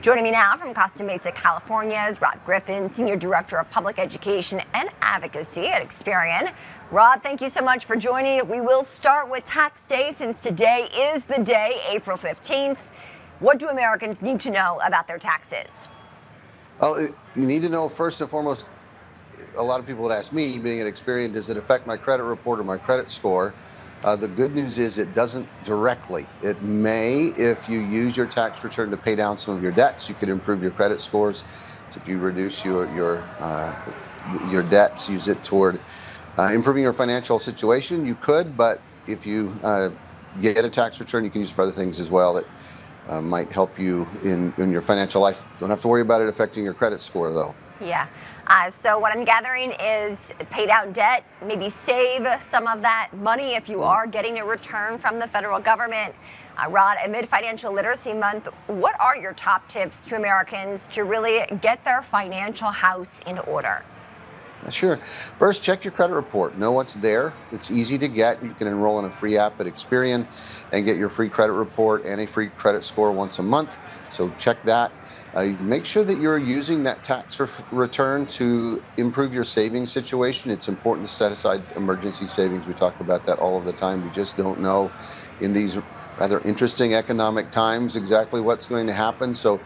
Joining me now from Costa Mesa, California is Rod Griffin, Senior Director of Public Education and Advocacy at Experian. Rod, thank you so much for joining. We will start with tax day since today is the day, April 15th. What do Americans need to know about their taxes? Well, you need to know first and foremost, a lot of people would ask me, being at Experian, does it affect my credit report or my credit score? The good news is it doesn't directly. It may, if you use your tax return to pay down some of your debts, you could improve your credit scores. So if you reduce your debts, use it toward improving your financial situation, you could. But if you get a tax return, you can use it for other things as well that might help you in your financial life. Don't have to worry about it affecting your credit score, though. Yeah. So what I'm gathering is pay down debt, maybe save some of that money if you are getting a return from the federal government. Rod, amid Financial Literacy Month, what are your top tips to Americans to really get their financial house in order? Sure. First, check your credit report. Know what's there. It's easy to get. You can enroll in a free app at Experian and get your free credit report and a free credit score once a month. So check that. Make sure that you're using that tax return to improve your savings situation. It's important to set aside emergency savings. We talk about that all of the time. We just don't know in these rather interesting economic times exactly what's going to happen. So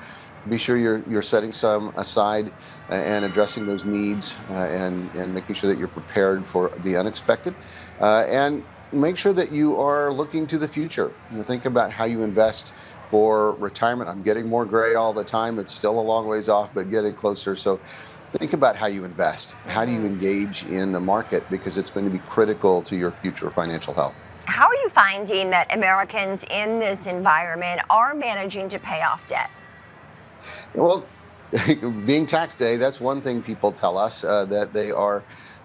be sure you're setting some aside and addressing those needs and making sure that you're prepared for the unexpected. And make sure that you are looking to the future. Think about how you invest for retirement. I'm getting more gray all the time. It's still a long ways off, but getting closer. So think about how you invest. How do you engage in the market? Because it's going to be critical to your future financial health. How are you finding that Americans in this environment are managing to pay off debt? Well, being tax day, that's one thing people tell us, that they are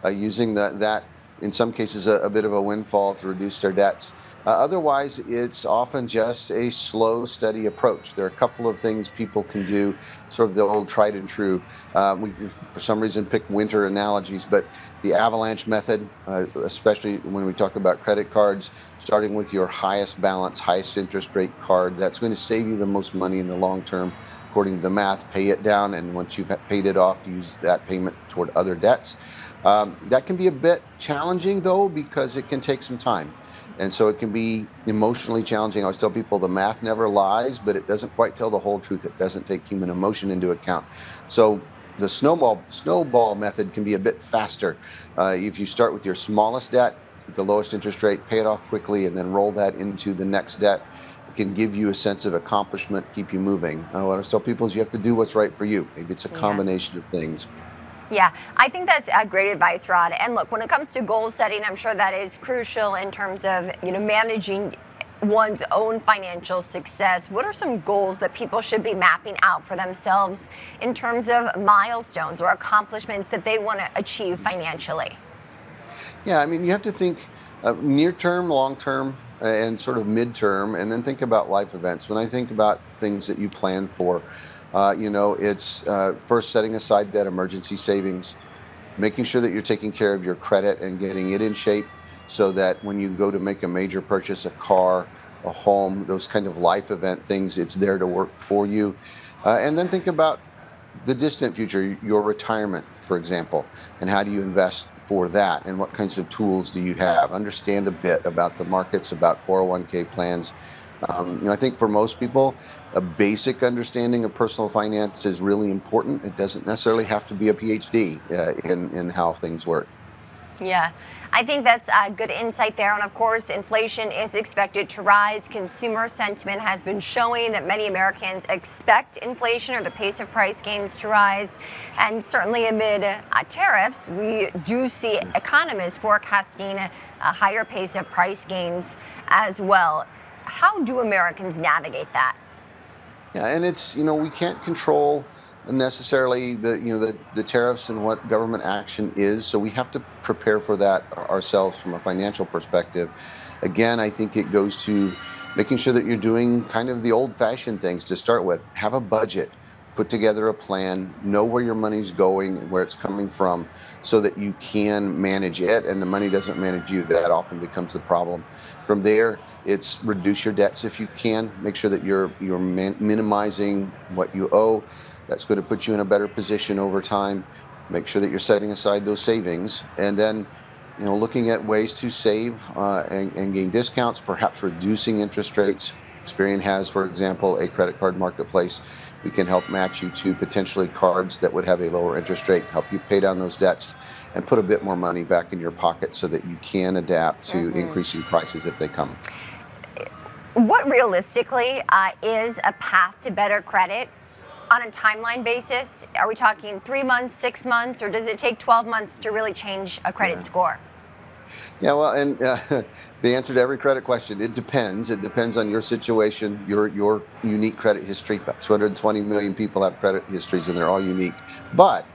using that in some cases a bit of a windfall to reduce their debts. Otherwise, it's often just a slow, steady approach. There are a couple of things people can do, sort of the old tried and true. We, for some reason, pick winter analogies, but the avalanche method, especially when we talk about credit cards, starting with your highest balance, highest interest rate card, that's going to save you the most money in the long term. According to the math, pay it down, and once you've paid it off, use that payment toward other debts. That can be a bit challenging, though, because it can take some time. And so it can be emotionally challenging. I always tell people the math never lies, but it doesn't quite tell the whole truth. It doesn't take human emotion into account. So the snowball method can be a bit faster. If you start with your smallest debt, the lowest interest rate, pay it off quickly, and then roll that into the next debt, it can give you a sense of accomplishment, keep you moving. What I tell people is you have to do what's right for you. Maybe it's a combination of things. Yeah, I think that's great advice, Rod. And look, when it comes to goal setting, I'm sure that is crucial in terms of, managing one's own financial success. What are some goals that people should be mapping out for themselves in terms of milestones or accomplishments that they want to achieve financially? Yeah, I mean, you have to think near term, long term, and sort of midterm, and then think about life events. When I think about things that you plan for, it's first setting aside that emergency savings, making sure that you're taking care of your credit and getting it in shape so that when you go to make a major purchase, a car, a home, those kind of life event things, it's there to work for you. And then think about the distant future, your retirement, for example, and how do you invest for that and what kinds of tools do you have? Understand a bit about the markets, about 401k plans. I think for most people, a basic understanding of personal finance is really important. It doesn't necessarily have to be a PhD in how things work. Yeah, I think that's a good insight there. And of course, inflation is expected to rise. Consumer sentiment has been showing that many Americans expect inflation or the pace of price gains to rise. And certainly amid tariffs, we do see economists forecasting a higher pace of price gains as well. How do Americans navigate that? Yeah, and it's, we can't control necessarily the tariffs and what government action is, so we have to prepare for that ourselves from a financial perspective. Again, I think it goes to making sure that you're doing kind of the old-fashioned things to start with. Have a budget. put together a plan, know where your money's going, where it's coming from, so that you can manage it and the money doesn't manage you. That often becomes the problem. From there, it's reduce your debts if you can. Make sure that you're minimizing what you owe. That's going to put you in a better position over time. Make sure that you're setting aside those savings, and then looking at ways to save and gain discounts, perhaps reducing interest rates. Experian has, for example, a credit card marketplace. We can help match you to potentially cards that would have a lower interest rate, help you pay down those debts, and put a bit more money back in your pocket so that you can adapt to increasing prices if they come. What realistically is a path to better credit on a timeline basis? Are we talking 3 months, 6 months, or does it take 12 months to really change a credit score? Yeah, well, and the answer to every credit question, it depends. It depends on your situation, your unique credit history. About 220 million people have credit histories, and they're all unique. But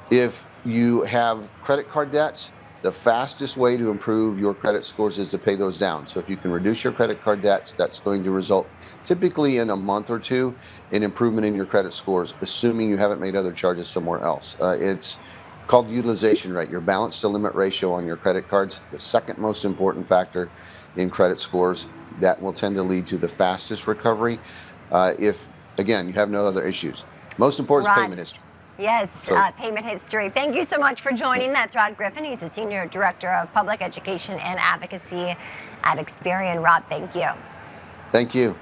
if you have credit card debts, the fastest way to improve your credit scores is to pay those down. So if you can reduce your credit card debts, that's going to result typically in a month or two in improvement in your credit scores, assuming you haven't made other charges somewhere else. It's called utilization rate, your balance to limit ratio on your credit cards, the second most important factor in credit scores. That will tend to lead to the fastest recovery if, again, you have no other issues. Most important is payment history. Yes, payment history. Thank you so much for joining. That's Rod Griffin. He's the Senior Director of Public Education and Advocacy at Experian. Rod, thank you. Thank you.